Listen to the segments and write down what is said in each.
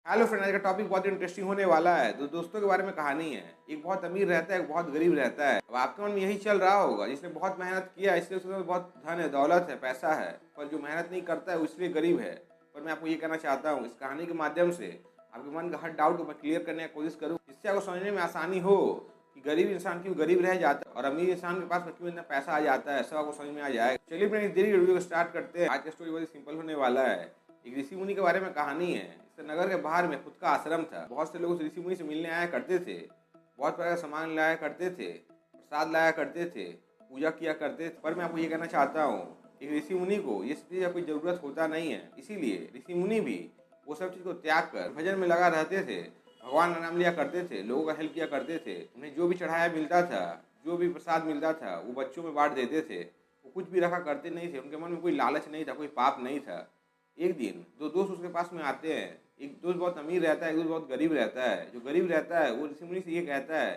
Hello friend, आज का topic बहुत इंटरेस्टिंग होने वाला है। दो दोस्तों के बारे में कहानी है। एक बहुत अमीर रहता है, एक बहुत गरीब रहता है। अब आपके मन में यही चल रहा होगा, जिसने बहुत मेहनत किया इसलिए उसके पास बहुत धन है, दौलत है, पैसा है, पर जो मेहनत नहीं करता है वो इसलिए गरीब है। पर मैं आपको ये कहना चाहता हूँ, इस कहानी के माध्यम से आपके मन का हर डाउट को मैं क्लियर करने की कोशिश करूँ, जिससे आपको समझने में आसानी हो कि गरीब इंसान क्यों गरीब रह जाता है और अमीर इंसान के पास में क्यों इतना पैसा आ जाता है। सब आपको समझ में आ जाएगा। चलिए फ्रेंड, देरी वीडियो को स्टार्ट करते हैं। आज का स्टोरी बहुत ही सिंपल होने वाला है। एक ऋषि मुनि के बारे में कहानी है। इस नगर के बाहर में खुद का आश्रम था। बहुत से लोग उस ऋषि मुनि से मिलने आया करते थे, बहुत प्रकार का सामान लाया करते थे, प्रसाद लाया करते थे, पूजा किया करते थे। पर मैं आपको ये कहना चाहता हूँ, एक ऋषि मुनि को ये सब चीज़ का कोई ज़रूरत होता नहीं है। इसीलिए ऋषि मुनि भी वो सब चीज़ को त्याग कर भजन में लगा रहते थे, भगवान का नाम लिया करते थे, लोगों का हेल्प किया करते थे। उन्हें जो भी चढ़ाया मिलता था, जो भी प्रसाद मिलता था, वो बच्चों में बांट देते थे। वो कुछ भी रखा करते नहीं थे। उनके मन में कोई लालच नहीं था, कोई पाप नहीं था। एक दिन दो दोस्त उसके पास में आते हैं। एक दोस्त बहुत अमीर रहता है, एक दोस्त बहुत गरीब रहता है। जो गरीब रहता है वो ऋषि मुनि से ये कहता है,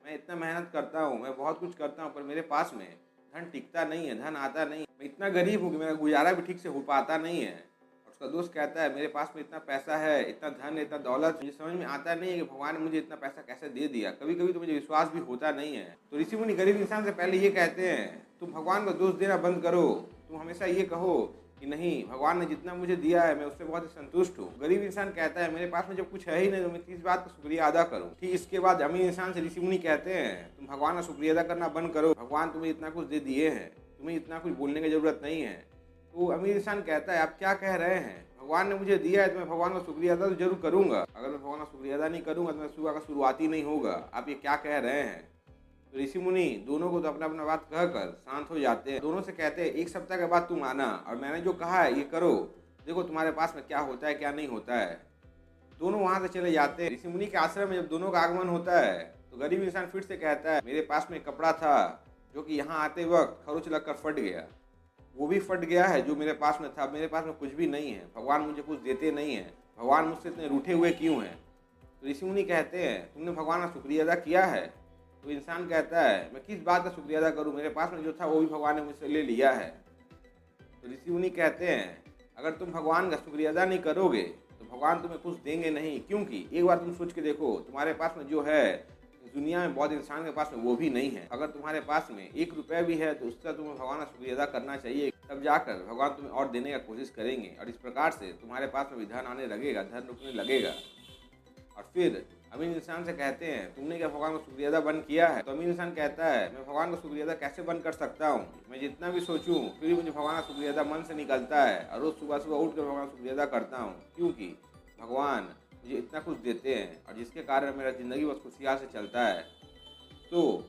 मैं इतना मेहनत करता हूँ, मैं बहुत कुछ करता हूँ, पर मेरे पास में धन टिकता नहीं है, धन आता नहीं। मैं इतना गरीब हूँ कि मेरा गुजारा भी ठीक से हो पाता नहीं है। और उसका दोस्त कहता है, मेरे पास में इतना पैसा है, इतना धन, इतना दौलत, मुझे समझ में आता नहीं है कि भगवान ने मुझे इतना पैसा कैसे दे दिया। कभी कभी तो मुझे विश्वास भी होता नहीं है। तो ऋषि मुनि गरीब इंसान से पहले ये कहते हैं, तुम भगवान को दोष देना बंद करो। तुम हमेशा ये कहो कि नहीं, भगवान ने जितना मुझे दिया है मैं उससे बहुत ही संतुष्ट हूँ। गरीब इंसान कहता है, मेरे पास में जब कुछ है ही नहीं तो मैं किस बात का शुक्रिया अदा करूँ। ठीक इसके बाद अमीर इंसान से ऋषि मुनि कहते हैं, तुम भगवान का शुक्रिया अदा करना बंद करो। भगवान तुम्हें इतना कुछ दे दिए हैं, तुम्हें इतना कुछ बोलने की जरूरत नहीं है। तो अमीर इंसान कहता है, आप क्या कह रहे हैं? भगवान ने मुझे दिया है तो मैं भगवान का शुक्रिया अदा तो जरूर करूंगा। अगर मैं भगवान का शुक्रिया अदा नहीं करूंगा तो मैं सुबह का शुरुआत ही नहीं होगा। आप ये क्या कह रहे हैं? तो ऋषि मुनि दोनों को तो अपना अपना बात कहकर शांत हो जाते हैं। दोनों से कहते हैं, एक सप्ताह के बाद तुम आना और मैंने जो कहा है ये करो, देखो तुम्हारे पास में क्या होता है क्या नहीं होता है। दोनों वहां से चले जाते हैं। ऋषि मुनि के आश्रम में जब दोनों का आगमन होता है तो गरीब इंसान फिर से कहता है, मेरे पास में कपड़ा था जो कि यहाँ आते वक्त खरोच लगकर फट गया, वो भी फट गया है जो मेरे पास में था। मेरे पास में कुछ भी नहीं है, भगवान मुझे कुछ देते नहीं है, भगवान मुझसे इतने रूठे हुए क्यों हैं? तो ऋषि मुनि कहते हैं, तुमने भगवान का शुक्रिया अदा किया है? तो इंसान कहता है, मैं किस बात का शुक्रिया अदा करूं, मेरे पास में जो था वो भी भगवान ने मुझसे ले लिया है। तो ऋषि मुनि कहते हैं, अगर तुम भगवान का शुक्रिया अदा नहीं करोगे तो भगवान तुम्हें कुछ देंगे नहीं। क्योंकि एक बार तुम सोच के देखो, तुम्हारे पास में जो है दुनिया में बहुत इंसान के पास में वो भी नहीं है। अगर तुम्हारे पास में 1 रुपया भी है तो उसका तुम्हें भगवान का शुक्रिया अदा करना चाहिए, तब जाकर भगवान तुम्हें और देने का कोशिश करेंगे। और इस प्रकार से तुम्हारे पास में भी धन आने लगेगा, धन रुकने लगेगा। और फिर अमीर इंसान से कहते हैं, तुमने क्या भगवान का शुक्रिया अदा बंद किया है? तो अमीर इंसान कहता है, मैं भगवान का शुक्रिया अदा कैसे बंद कर सकता हूँ? मैं जितना भी सोचूं फिर भी मुझे भगवान का शुक्रिया अदा मन से निकलता है और रोज़ सुबह सुबह उठ कर भगवान का शुक्रिया अदा करता हूँ, क्योंकि भगवान मुझे इतना कुछ देते हैं और जिसके कारण मेरा ज़िंदगी बस खुशियाँ से चलता है। तो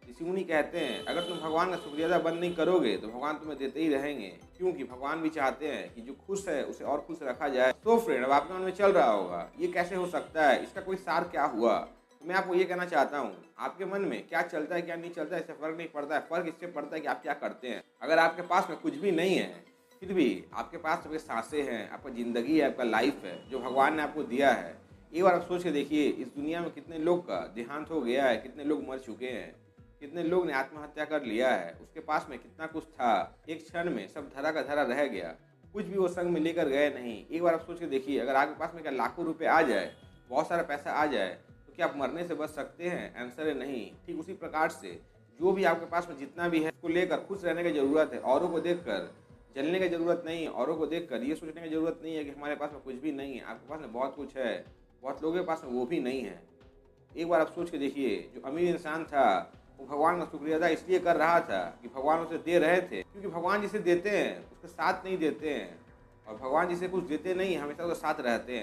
ऋषि मुनि कहते हैं, अगर तुम भगवान का शुक्रिया अदा बंद नहीं करोगे तो भगवान तुम्हें देते ही रहेंगे, क्योंकि भगवान भी चाहते हैं कि जो खुश है उसे और खुश रखा जाए। तो फ्रेंड, अब आपके मन में चल रहा होगा, ये कैसे हो सकता है, इसका कोई सार क्या हुआ? तो मैं आपको ये कहना चाहता हूँ, आपके मन में क्या चलता है क्या नहीं चलता है इससे फर्क नहीं पड़ता है। फर्क इससे पड़ता है कि आप क्या करते हैं। अगर आपके पास में कुछ भी नहीं है फिर भी आपके पास आपके सांसें हैं, आपका ज़िंदगी है, आपका लाइफ है जो भगवान ने आपको दिया है। एक बार आप सोच के देखिए, इस दुनिया में कितने लोग का देहांत हो गया है, कितने लोग मर चुके हैं, कितने लोग ने आत्महत्या कर लिया है। उसके पास में कितना कुछ था, एक क्षण में सब धरा का धरा रह गया, कुछ भी वो संग में लेकर गए नहीं। एक बार आप सोच के देखिए, अगर आपके पास में क्या लाखों रुपए आ जाए, बहुत सारा पैसा आ जाए, तो क्या आप मरने से बच सकते हैं? आंसर है नहीं। ठीक उसी प्रकार से जो भी आपके पास में जितना भी है उसको लेकर खुश रहने की ज़रूरत है। औरों को देख कर जलने की ज़रूरत नहीं है, औरों को देख कर ये सोचने की ज़रूरत नहीं है कि हमारे पास में कुछ भी नहीं है। आपके पास में बहुत कुछ है, बहुत लोगों के पास में वो भी नहीं है। एक बार आप सोच के देखिए, जो अमीर इंसान था वो भगवान का शुक्रिया अदा इसलिए कर रहा था कि भगवान उसे दे रहे थे, क्योंकि भगवान जिसे देते हैं उसके साथ नहीं देते हैं, और भगवान जिसे कुछ देते नहीं हमेशा उसके साथ रहते हैं।